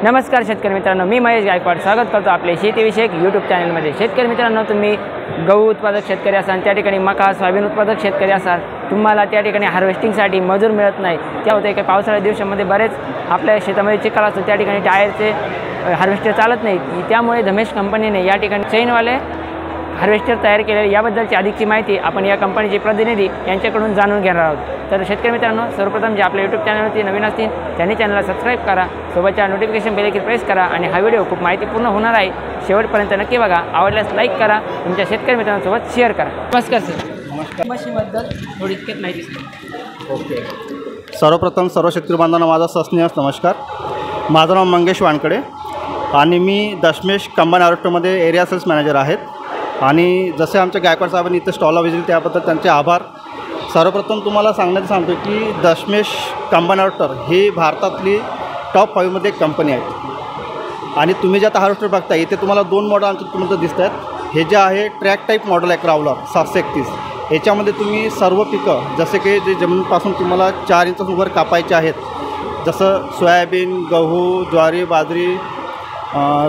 नमस्कार शेतकरी मित्रांनो, मी महेश गायकवाड स्वागत करतो आपले शेतीविषयक यूट्यूब चॅनलमध्ये। शेतकरी मित्रांनो, तुम्ही गहू उत्पादक शेतकरी असाल, त्या ठिकाणी मका सोयाबीन उत्पादक शेतकरी असाल, तुम्हाला त्या ठिकाणी हार्वेस्टिंगसाठी मजूर मिळत नाही। त्या होते की पावसाळ्या दिवसामध्ये बरेच आपल्या शेतामध्ये चिखल असतो, त्या ठिकाणी टायरचे हार्वेस्टर चालत नाही। त्यामुळे धमेश कंपनीने या ठिकाणी चैनवाले हार्वेस्टर तयार केलेले, याबद्दलची अधिकची माहिती आपण या कंपनीचे प्रतिनिधी यांच्याकडून जाणून घेणार आहोत। तर शेतकरी मित्रांनो, सर्वप्रथम जे आपल्या यूट्यूब चॅनलवरती नवीन असतील त्यांनी चॅनलला सबस्क्राईब करा, सोबतच्या नोटिफिकेशन बेल प्रेस करा आणि हा व्हिडिओ खूप माहितीपूर्ण होणार आहे, शेवटपर्यंत नक्की बघा। आवडल्यास लाईक करा, तुमच्या शेतकरी मित्रांसोबत शेअर करा। नमस्कार सर। नमस्कार। मशीनबद्दल थोडी इतक्यात माहिती सर। ओके, सर्वप्रथम सर्व शेतकरी बांधवांना माझा सस्नेह नमस्कार। माझं नाव मंगेश वानकडे आणि मी दशमेश कंबाईन हार्वेस्टरमध्ये एरिया सेल्स मॅनेजर आहेत। आणि जसे आमच्या गायकवाड साहेबांनी इथं स्टॉलला व्हिजिट त्याबद्दल त्यांचे आभार। सर्वप्रथम तुम्हाला सांगतो की दशमेश कंबाईन हार्वेस्टर ही भारतातली टॉप 5मध्ये एक कंपनी आहे। आणि तुम्ही जे आता हार्वेस्टर बघता, इथे तुम्हाला 2 मॉडेल आमच्या तुम्हाला दिसत आहेत। हे जे आहे ट्रॅक टाईप मॉडेल आहे क्राउलर 731। याच्यामध्ये तुम्ही सर्व पिकं जसे की जे जमिनीपासून तुम्हाला 4 इंच वर कापायचे आहेत, जसं सोयाबीन, गहू, ज्वारी, बाजरी,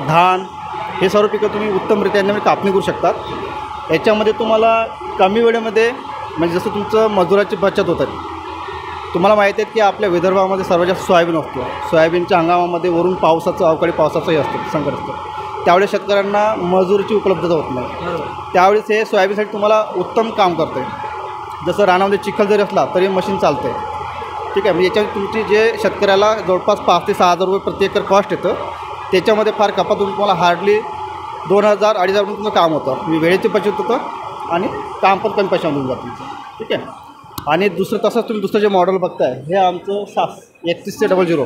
धान, हे सर्व पिकं तुम्ही उत्तमरित्या यामध्ये कापणी करू शकतात। याच्यामध्ये तुम्हाला कमी वेळेमध्ये म्हणजे जसं तुमचं मजुराची बचत होत आहे। तुम्हाला माहिती आहे की आपल्या विदर्भामध्ये सर्वात जास्त सोयाबीन असतो। सोयाबीनच्या हंगामामध्ये वरून पावसाचं अवकाळी पावसाचंही असतं, संकट असतं। त्यावेळेस शेतकऱ्यांना मजुरीची उपलब्धता होत नाही। त्यावेळेस हे सोयाबीनसाठी तुम्हाला उत्तम काम करतं आहे। जसं रानामध्ये चिखल जरी असला तरी मशीन चालतं आहे, ठीक आहे। म्हणजे याच्यामध्ये तुमची जे शेतकऱ्याला जवळपास 5 ते 6 हजार रुपये प्रति एकर कॉस्ट येतं, त्याच्यामध्ये फार कपात होऊन तुम्हाला हार्डली 2000-2500 रुपये तुमचं काम होतं। म्हणजे वेळेची बचत होतं आणि काम पण कमी पैशामध्ये होऊन जातं, ठीक आहे। आणि तसंच तुम्ही दुसरं जे मॉडेल बघताय, हे आमचं 3100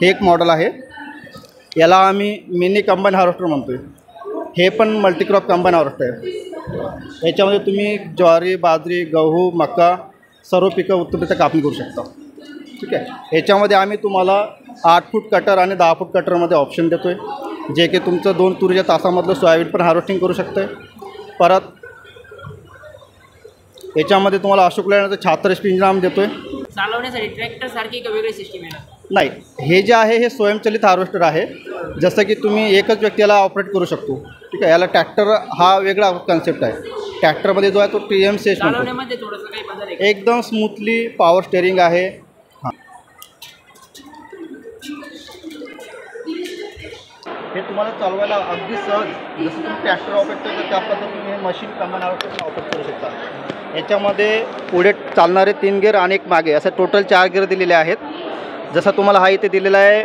हे एक मॉडेल आहे। याला आम्ही मिनी कंबाईन हार्वेस्टर म्हणतो आहे। हे पण मल्टीक्रॉप कंबाईन हार्वेस्टर आहे। याच्यामध्ये तुम्ही ज्वारी, बाजरी, गहू, मका सर्व पिकं उत्तमरित्या कापणी करू शकता, ठीक आहे। याच्यामध्ये आम्ही तुम्हाला 8 फूट कटर आणि 10 फूट कटरमध्ये ऑप्शन देतो आहे, जे की तुमचं 2 तुरीच्या तासामधलं सोयाबीन पण हार्वेस्टिंग करू शकतं आहे। परत याच्यामध्ये तुम्हाला अशोक लेलँडचं 76 HP इंजिन आम्ही देतो आहे। चालवण्यासाठी ट्रॅक्टरसारखी एक वेगळी सिस्टीम आहे? नाही, हे जे आहे हे स्वयंचलित हार्वेस्टर आहे। जसं की तुम्ही एकच व्यक्तीला ऑपरेट करू शकतो, ठीक आहे। याला ट्रॅक्टर हा वेगळा कन्सेप्ट आहे। ट्रॅक्टरमध्ये जो आहे तो TMCH चालवण्यामध्ये थोडंसं काही बदल आहे? एकदम स्मूथली पॉवर स्टेअरिंग आहे। हे तुम्हाला चालवायला अगदी सहज, जसं तुम्ही ट्रॅक्टर ऑपरेट करता त्या पद्धतीने हे मशीन कंबाईन हार्वेस्टर ऑपरेट करू शकता। याच्यामध्ये पुढे चालणारे 3 गिअर आणि एक मागे, असे टोटल 4 गिअर दिलेले आहेत। जसं तुम्हाला हा इथे दिलेला आहे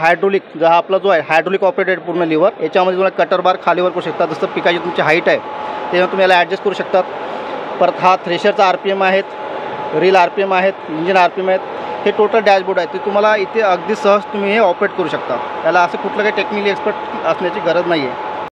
हायड्रोलिक, हा आपला जो आहे हायड्रोलिक ऑपरेटेड पूर्ण लिव्हर। याच्यामध्ये तुम्हाला कटर बार खालीवर करू शकता, जसं पिकाची तुमची हाईट आहे त्याच्यावर तुम्ही याला ॲडजस्ट करू शकतात। परत हा थ्रेशरचा RPM आहेत, रील RPM आहेत, इंजिन RPM आहेत। हे टोटल डॅशबोर्ड आहे, ते तुम्हाला इथे अगदी सहज तुम्ही हे ऑपरेट करू शकता। याला असं कुठलं काही टेक्निकली एक्सपर्ट असण्याची गरज नाही आहे।